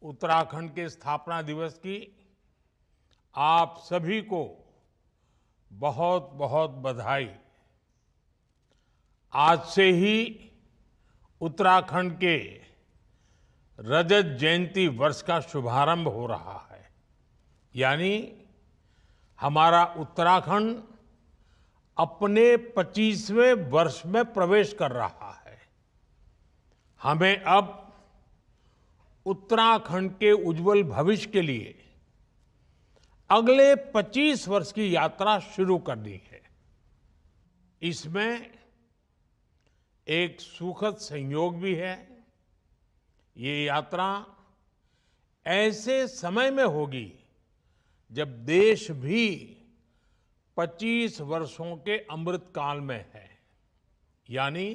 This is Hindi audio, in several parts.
उत्तराखंड के स्थापना दिवस की आप सभी को बहुत बहुत बधाई। आज से ही उत्तराखंड के रजत जयंती वर्ष का शुभारंभ हो रहा है। यानी हमारा उत्तराखंड अपने 25वें वर्ष में प्रवेश कर रहा है। हमें अब उत्तराखंड के उज्जवल भविष्य के लिए अगले 25 वर्ष की यात्रा शुरू करनी है। इसमें एक सुखद संयोग भी है। ये यात्रा ऐसे समय में होगी जब देश भी 25 वर्षों के अमृत काल में है। यानी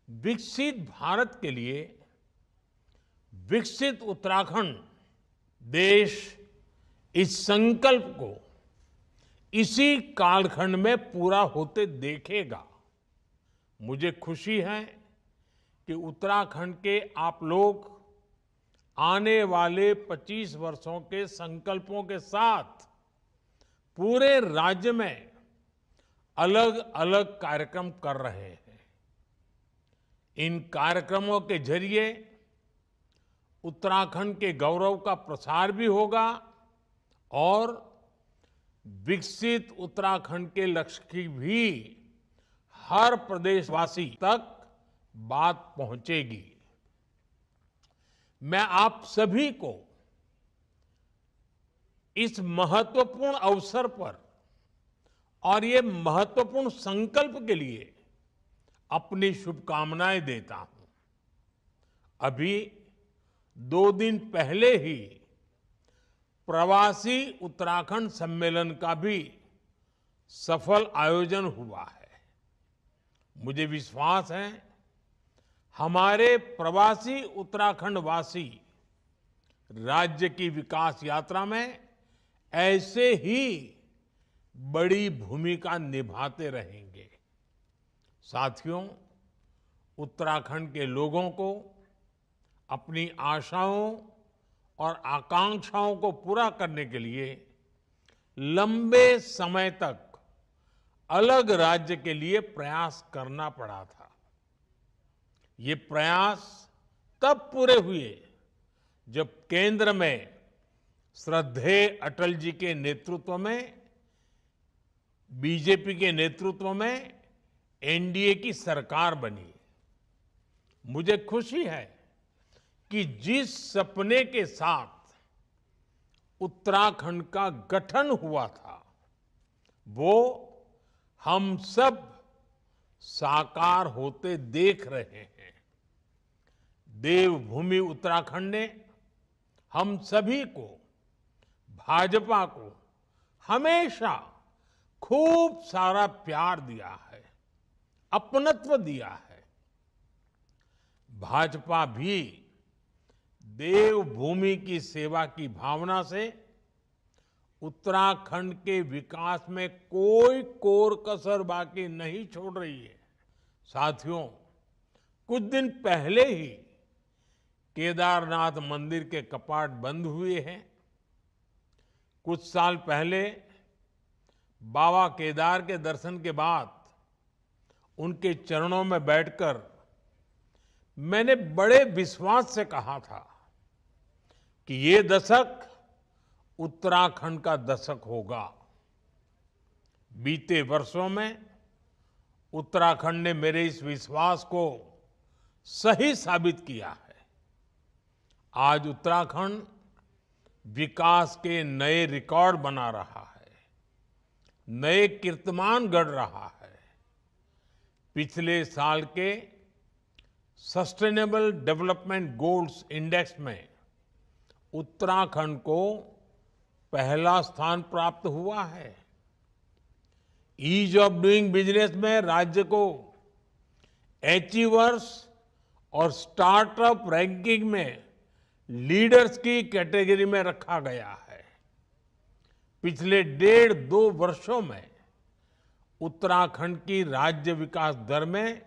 विकसित भारत के लिए विकसित उत्तराखंड देश इस संकल्प को इसी कालखंड में पूरा होते देखेगा। मुझे खुशी है कि उत्तराखंड के आप लोग आने वाले 25 वर्षों के संकल्पों के साथ पूरे राज्य में अलग अलग कार्यक्रम कर रहे हैं। इन कार्यक्रमों के जरिए उत्तराखंड के गौरव का प्रसार भी होगा और विकसित उत्तराखंड के लक्ष्य की भी हर प्रदेशवासी तक बात पहुंचेगी। मैं आप सभी को इस महत्वपूर्ण अवसर पर और ये महत्वपूर्ण संकल्प के लिए अपनी शुभकामनाएं देता हूं। अभी 2 दिन पहले ही प्रवासी उत्तराखंड सम्मेलन का भी सफल आयोजन हुआ है। मुझे विश्वास है हमारे प्रवासी उत्तराखंड वासी राज्य की विकास यात्रा में ऐसे ही बड़ी भूमिका निभाते रहेंगे। साथियों, उत्तराखंड के लोगों को अपनी आशाओं और आकांक्षाओं को पूरा करने के लिए लंबे समय तक अलग राज्य के लिए प्रयास करना पड़ा था। ये प्रयास तब पूरे हुए जब केंद्र में श्रद्धेय अटल जी के नेतृत्व में, बीजेपी के नेतृत्व में एनडीए की सरकार बनी। मुझे खुशी है कि जिस सपने के साथ उत्तराखंड का गठन हुआ था वो हम सब साकार होते देख रहे हैं। देवभूमि उत्तराखंड ने हम सभी को, भाजपा को हमेशा खूब सारा प्यार दिया है, अपनत्व दिया है। भाजपा भी देवभूमि की सेवा की भावना से उत्तराखंड के विकास में कोई कोर कसर बाकी नहीं छोड़ रही है। साथियों, कुछ दिन पहले ही केदारनाथ मंदिर के कपाट बंद हुए हैं। कुछ साल पहले बाबा केदार के दर्शन के बाद उनके चरणों में बैठकर मैंने बड़े विश्वास से कहा था कि ये दशक उत्तराखंड का दशक होगा। बीते वर्षों में उत्तराखंड ने मेरे इस विश्वास को सही साबित किया है। आज उत्तराखंड विकास के नए रिकॉर्ड बना रहा है, नए कीर्तिमान गढ़ रहा है। पिछले साल के सस्टेनेबल डेवलपमेंट गोल्स इंडेक्स में उत्तराखंड को पहला स्थान प्राप्त हुआ है। ईज ऑफ डूइंग बिजनेस में राज्य को अचीवर्स और स्टार्टअप रैंकिंग में लीडर्स की कैटेगरी में रखा गया है। पिछले 1.5-2 वर्षों में उत्तराखंड की राज्य विकास दर में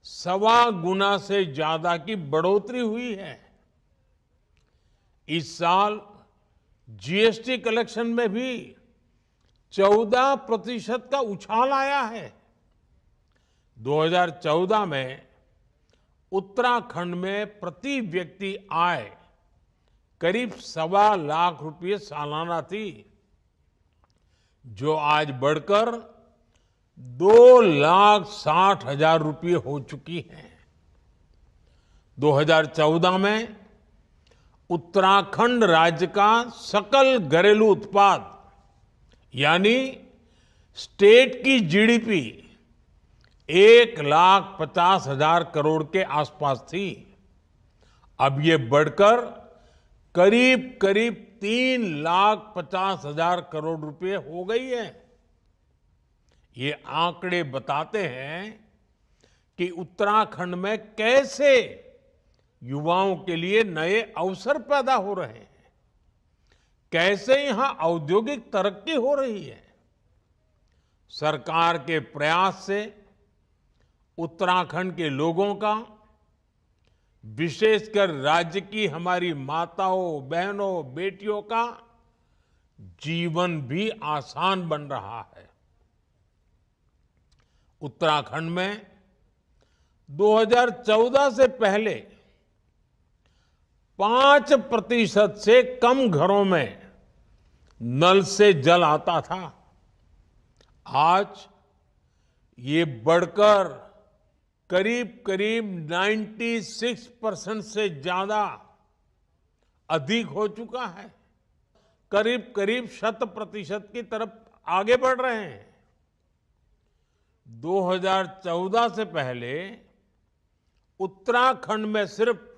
1.25 गुना से ज्यादा की बढ़ोतरी हुई है। इस साल जीएसटी कलेक्शन में भी 14% का उछाल आया है। 2014 में उत्तराखंड में प्रति व्यक्ति आय करीब 1.25 रुपये सालाना थी, जो आज बढ़कर 2,60,000 रुपये हो चुकी है। 2014 में उत्तराखंड राज्य का सकल घरेलू उत्पाद यानी स्टेट की जीडीपी 1,50,000 करोड़ के आसपास थी। अब ये बढ़कर करीब करीब 3,50,000 करोड़ रुपए हो गई है। ये आंकड़े बताते हैं कि उत्तराखंड में कैसे युवाओं के लिए नए अवसर पैदा हो रहे हैं, कैसे यहां औद्योगिक तरक्की हो रही है। सरकार के प्रयास से उत्तराखंड के लोगों का, विशेषकर राज्य की हमारी माताओं, बहनों, बेटियों का जीवन भी आसान बन रहा है। उत्तराखंड में 2014 से पहले 5% से कम घरों में नल से जल आता था। आज ये बढ़कर करीब करीब 96% से ज्यादा अधिक हो चुका है। करीब करीब 100% की तरफ आगे बढ़ रहे हैं। 2014 से पहले उत्तराखंड में सिर्फ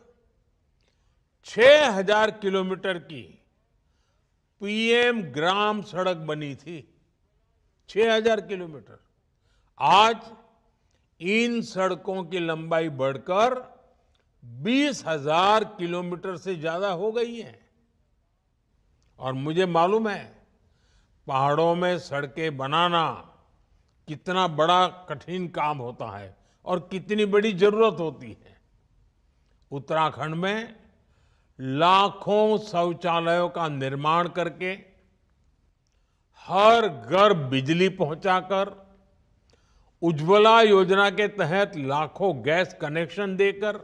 6,000 किलोमीटर की पीएम ग्राम सड़क बनी थी। 6,000 किलोमीटर। आज इन सड़कों की लंबाई बढ़कर 20,000 किलोमीटर से ज्यादा हो गई है। और मुझे मालूम है पहाड़ों में सड़कें बनाना कितना बड़ा कठिन काम होता है और कितनी बड़ी जरूरत होती है। उत्तराखंड में लाखों शौचालयों का निर्माण करके, हर घर बिजली पहुंचाकर, उज्ज्वला योजना के तहत लाखों गैस कनेक्शन देकर,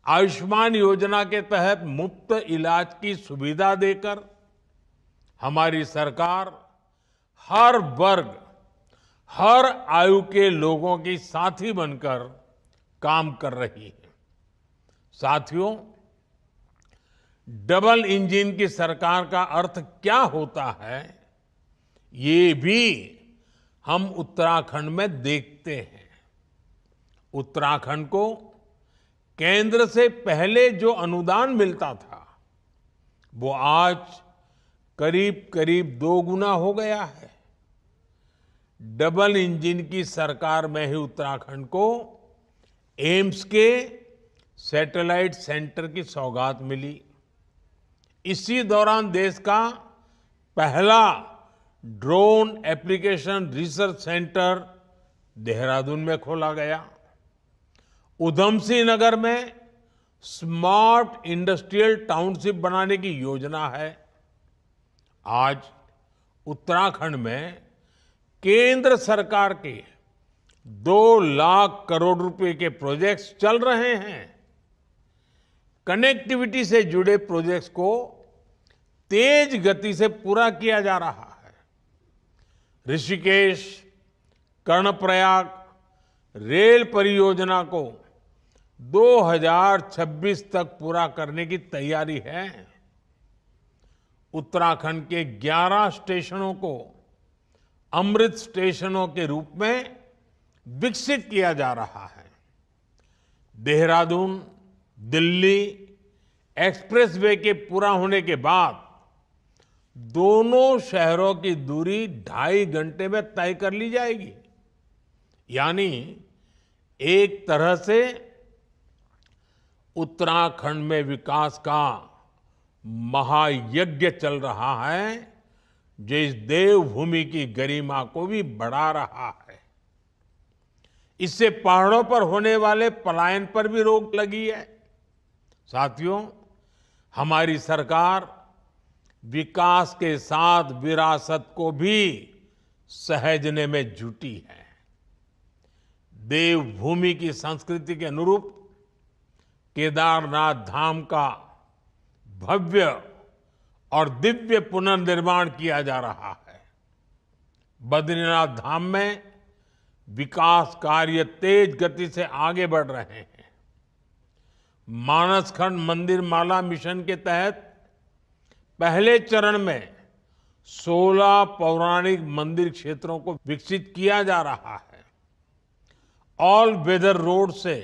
आयुष्मान योजना के तहत मुफ्त इलाज की सुविधा देकर हमारी सरकार हर वर्ग, हर आयु के लोगों की साथी बनकर काम कर रही है। साथियों, डबल इंजन की सरकार का अर्थ क्या होता है, ये भी हम उत्तराखंड में देखते हैं। उत्तराखंड को केंद्र से पहले जो अनुदान मिलता था, वो आज करीब करीब 2 गुना हो गया है। डबल इंजन की सरकार में ही उत्तराखंड को एम्स के सैटेलाइट सेंटर की सौगात मिली। इसी दौरान देश का पहला drone application research centre Dehradun में खोला गया। उधमसिंह नगर में स्मार्ट इंडस्ट्रियल टाउनशिप बनाने की योजना है। आज उत्तराखंड में केंद्र सरकार के 2 लाख करोड़ रुपए के प्रोजेक्ट्स चल रहे हैं। कनेक्टिविटी से जुड़े प्रोजेक्ट्स को तेज गति से पूरा किया जा रहा है। ऋषिकेश, कर्णप्रयाग रेल परियोजना को 2026 तक पूरा करने की तैयारी है। उत्तराखंड के 11 स्टेशनों को अमृत स्टेशनों के रूप में विकसित किया जा रहा है। देहरादून दिल्ली एक्सप्रेसवे के पूरा होने के बाद दोनों शहरों की दूरी 2.5 घंटे में तय कर ली जाएगी। यानी एक तरह से उत्तराखंड में विकास का महायज्ञ चल रहा है, जो इस देवभूमि की गरिमा को भी बढ़ा रहा है। इससे पहाड़ों पर होने वाले पलायन पर भी रोक लगी है। साथियों, हमारी सरकार विकास के साथ विरासत को भी सहेजने में जुटी है। देवभूमि की संस्कृति के अनुरूप केदारनाथ धाम का भव्य और दिव्य पुनर्निर्माण किया जा रहा है। बद्रीनाथ धाम में विकास कार्य तेज गति से आगे बढ़ रहे हैं। मानसखंड मंदिर माला मिशन के तहत पहले चरण में 16 पौराणिक मंदिर क्षेत्रों को विकसित किया जा रहा है। ऑल वेदर रोड से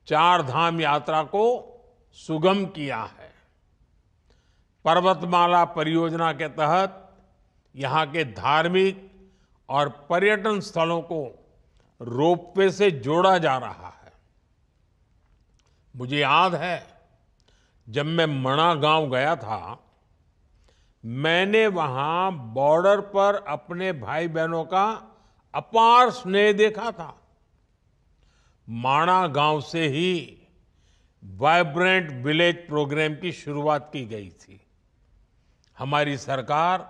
चार धाम यात्रा को सुगम किया है। पर्वतमाला परियोजना के तहत यहां के धार्मिक और पर्यटन स्थलों को रोपवे से जोड़ा जा रहा है। मुझे याद है, जब मैं मणा गांव गया था, मैंने वहां बॉर्डर पर अपने भाई बहनों का अपार स्नेह देखा था। माणा गांव से ही वाइब्रेंट विलेज प्रोग्राम की शुरुआत की गई थी। हमारी सरकार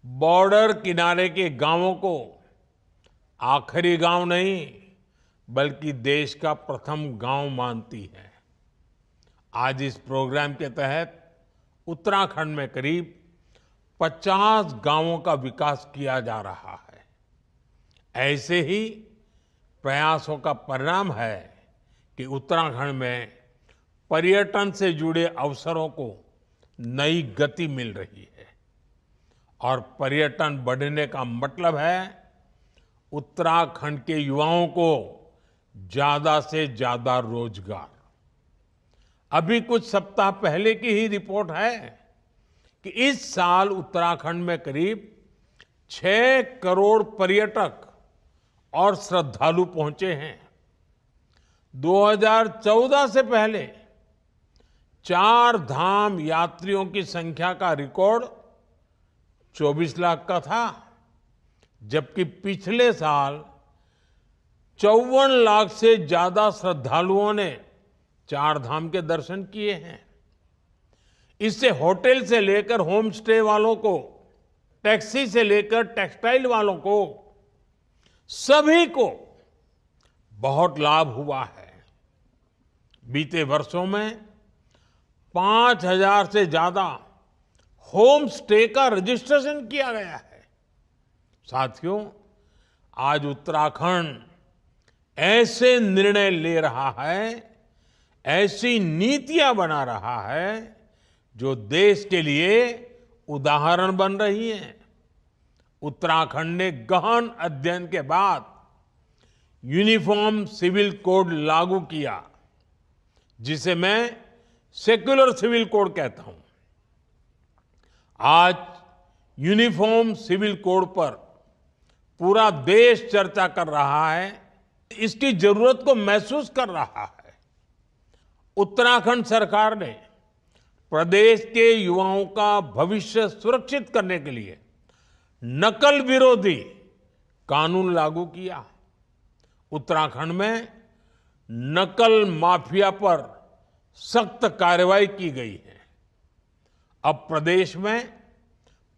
बॉर्डर किनारे के गांवों को आखिरी गांव नहीं, बल्कि देश का प्रथम गांव मानती है। आज इस प्रोग्राम के तहत उत्तराखंड में करीब 50 गांवों का विकास किया जा रहा है। ऐसे ही प्रयासों का परिणाम है कि उत्तराखंड में पर्यटन से जुड़े अवसरों को नई गति मिल रही है। और पर्यटन बढ़ने का मतलब है उत्तराखंड के युवाओं को ज्यादा से ज्यादा रोजगार। अभी कुछ सप्ताह पहले की ही रिपोर्ट है कि इस साल उत्तराखंड में करीब 6 करोड़ पर्यटक और श्रद्धालु पहुंचे हैं। 2014 से पहले 4 धाम यात्रियों की संख्या का रिकॉर्ड 24 लाख का था, जबकि पिछले साल 54 लाख से ज्यादा श्रद्धालुओं ने 4 धाम के दर्शन किए हैं। इससे होटल से लेकर होम स्टे वालों को, टैक्सी से लेकर टेक्सटाइल वालों को, सभी को बहुत लाभ हुआ है। बीते वर्षों में 5,000 से ज्यादा होम स्टे का रजिस्ट्रेशन किया गया है। साथियों, आज उत्तराखंड ऐसे निर्णय ले रहा है, ऐसी नीतियां बना रहा है जो देश के लिए उदाहरण बन रही हैं। उत्तराखंड ने गहन अध्ययन के बाद यूनिफॉर्म सिविल कोड लागू किया, जिसे मैं सेक्युलर सिविल कोड कहता हूं। आज यूनिफॉर्म सिविल कोड पर पूरा देश चर्चा कर रहा है, इसकी जरूरत को महसूस कर रहा है। उत्तराखंड सरकार ने प्रदेश के युवाओं का भविष्य सुरक्षित करने के लिए नकल विरोधी कानून लागू किया। उत्तराखंड में नकल माफिया पर सख्त कार्रवाई की गई है। अब प्रदेश में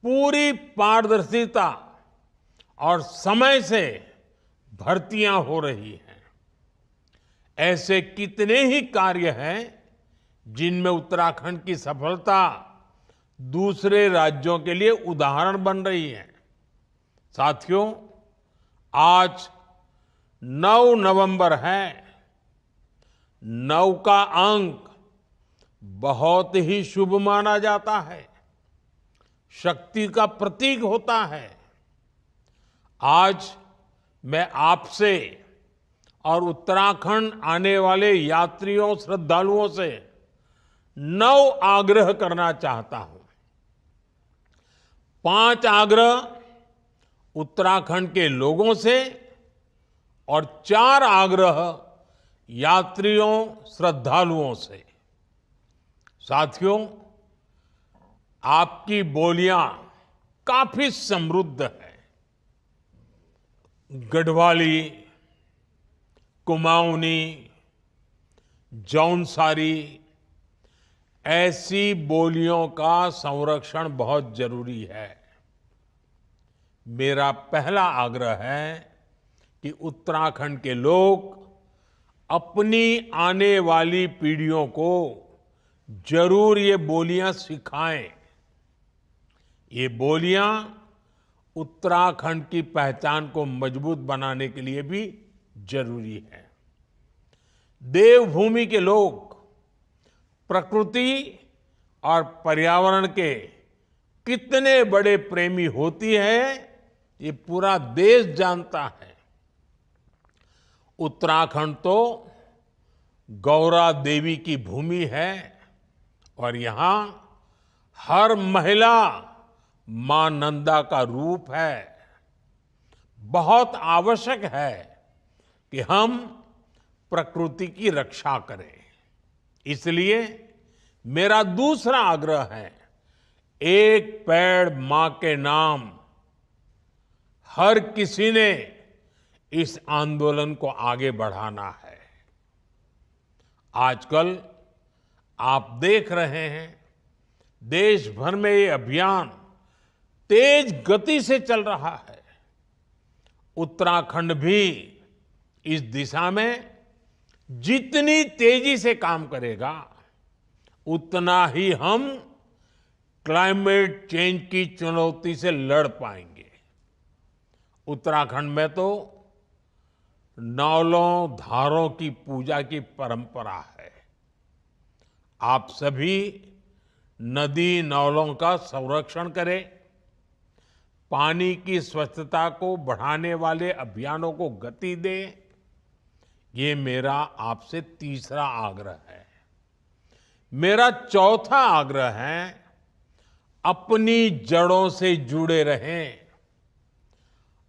पूरी पारदर्शिता और समय से भर्तियां हो रही हैं। ऐसे कितने ही कार्य हैं जिनमें उत्तराखंड की सफलता दूसरे राज्यों के लिए उदाहरण बन रही है। साथियों, आज 9 नवंबर है। 9 का अंक बहुत ही शुभ माना जाता है, शक्ति का प्रतीक होता है। आज मैं आपसे और उत्तराखंड आने वाले यात्रियों, श्रद्धालुओं से 9 आग्रह करना चाहता हूं। 5 आग्रह उत्तराखंड के लोगों से और 4 आग्रह यात्रियों, श्रद्धालुओं से। साथियों, आपकी बोलियां काफी समृद्ध है। गढ़वाली, कुमाऊनी, जौनसारी, ऐसी बोलियों का संरक्षण बहुत जरूरी है। मेरा पहला आग्रह है कि उत्तराखंड के लोग अपनी आने वाली पीढ़ियों को जरूर ये बोलियां सिखाएं। ये बोलियां उत्तराखंड की पहचान को मजबूत बनाने के लिए भी जरूरी है। देवभूमि के लोग प्रकृति और पर्यावरण के कितने बड़े प्रेमी होती है, ये पूरा देश जानता है। उत्तराखंड तो गौरा देवी की भूमि है और यहां हर महिला मां नंदा का रूप है। बहुत आवश्यक है कि हम प्रकृति की रक्षा करें। इसलिए मेरा दूसरा आग्रह है, एक पेड़ मां के नाम। हर किसी ने इस आंदोलन को आगे बढ़ाना है। आजकल आप देख रहे हैं, देश भर में ये अभियान तेज गति से चल रहा है। उत्तराखंड भी इस दिशा में जितनी तेजी से काम करेगा, उतना ही हम क्लाइमेट चेंज की चुनौती से लड़ पाएंगे। उत्तराखंड में तो नौलों धारों की पूजा की परंपरा है। आप सभी नदी नौलों का संरक्षण करें। पानी की स्वच्छता को बढ़ाने वाले अभियानों को गति दें। ये मेरा आपसे तीसरा आग्रह है। मेरा चौथा आग्रह है, अपनी जड़ों से जुड़े रहें।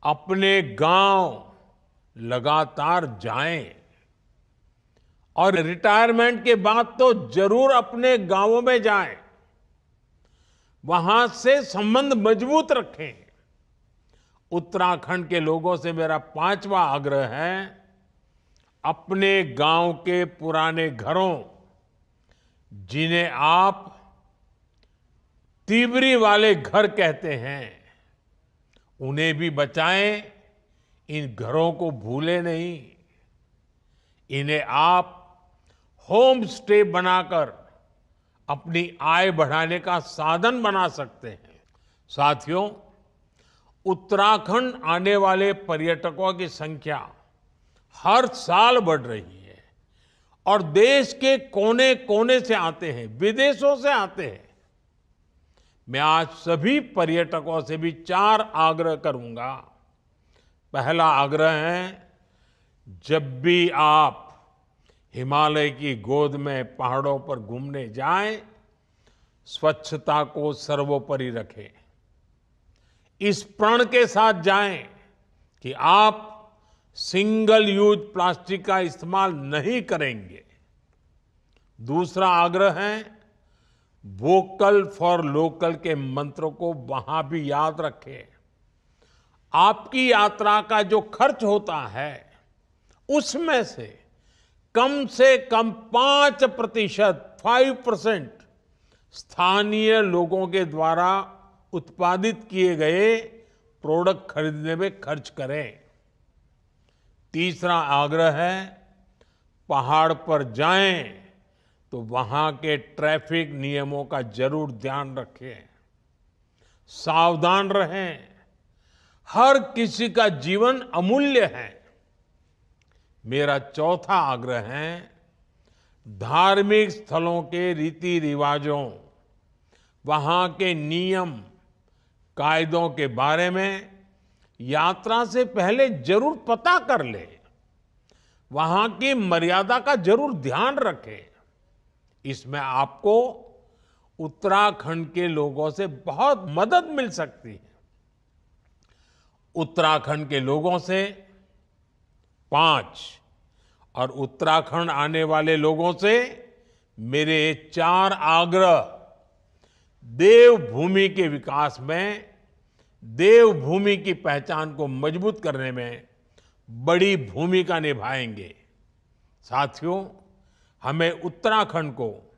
अपने गांव लगातार जाएं और रिटायरमेंट के बाद तो जरूर अपने गांवों में जाएं। वहां से संबंध मजबूत रखें। उत्तराखंड के लोगों से मेरा पांचवा आग्रह है, अपने गांव के पुराने घरों, जिन्हें आप तिबरी वाले घर कहते हैं, उन्हें भी बचाएं। इन घरों को भूले नहीं। इन्हें आप होम स्टे बनाकर अपनी आय बढ़ाने का साधन बना सकते हैं। साथियों, उत्तराखंड आने वाले पर्यटकों की संख्या हर साल बढ़ रही है और देश के कोने कोने से आते हैं, विदेशों से आते हैं। मैं आज सभी पर्यटकों से भी 4 आग्रह करूंगा। पहला आग्रह है, जब भी आप हिमालय की गोद में पहाड़ों पर घूमने जाएं, स्वच्छता को सर्वोपरि रखें। इस प्रण के साथ जाएं कि आप सिंगल यूज प्लास्टिक का इस्तेमाल नहीं करेंगे। दूसरा आग्रह है, वोकल फॉर लोकल के मंत्र को वहां भी याद रखें। आपकी यात्रा का जो खर्च होता है, उसमें से कम 5% स्थानीय लोगों के द्वारा उत्पादित किए गए प्रोडक्ट खरीदने में खर्च करें। तीसरा आग्रह है, पहाड़ पर जाएं तो वहां के ट्रैफिक नियमों का जरूर ध्यान रखें। सावधान रहें। हर किसी का जीवन अमूल्य है। मेरा चौथा आग्रह है, धार्मिक स्थलों के रीति रिवाजों, वहां के नियम कायदों के बारे में यात्रा से पहले जरूर पता कर ले। वहां की मर्यादा का जरूर ध्यान रखें। इसमें आपको उत्तराखंड के लोगों से बहुत मदद मिल सकती है। उत्तराखंड के लोगों से 5 और उत्तराखंड आने वाले लोगों से मेरे 4 आग्रह देवभूमि के विकास में, देवभूमि की पहचान को मजबूत करने में बड़ी भूमिका निभाएंगे। साथियों, हमें उत्तराखंड को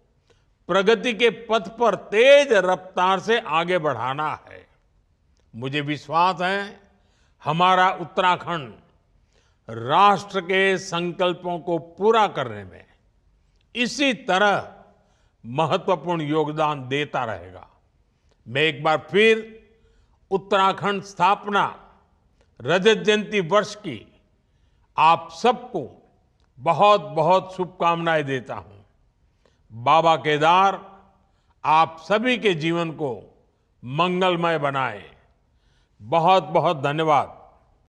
प्रगति के पथ पर तेज रफ्तार से आगे बढ़ाना है। मुझे विश्वास है हमारा उत्तराखंड राष्ट्र के संकल्पों को पूरा करने में इसी तरह महत्वपूर्ण योगदान देता रहेगा। मैं एक बार फिर उत्तराखंड स्थापना रजत जयंती वर्ष की आप सबको बहुत बहुत शुभकामनाएं देता हूं। बाबा केदार आप सभी के जीवन को मंगलमय बनाए। बहुत बहुत धन्यवाद।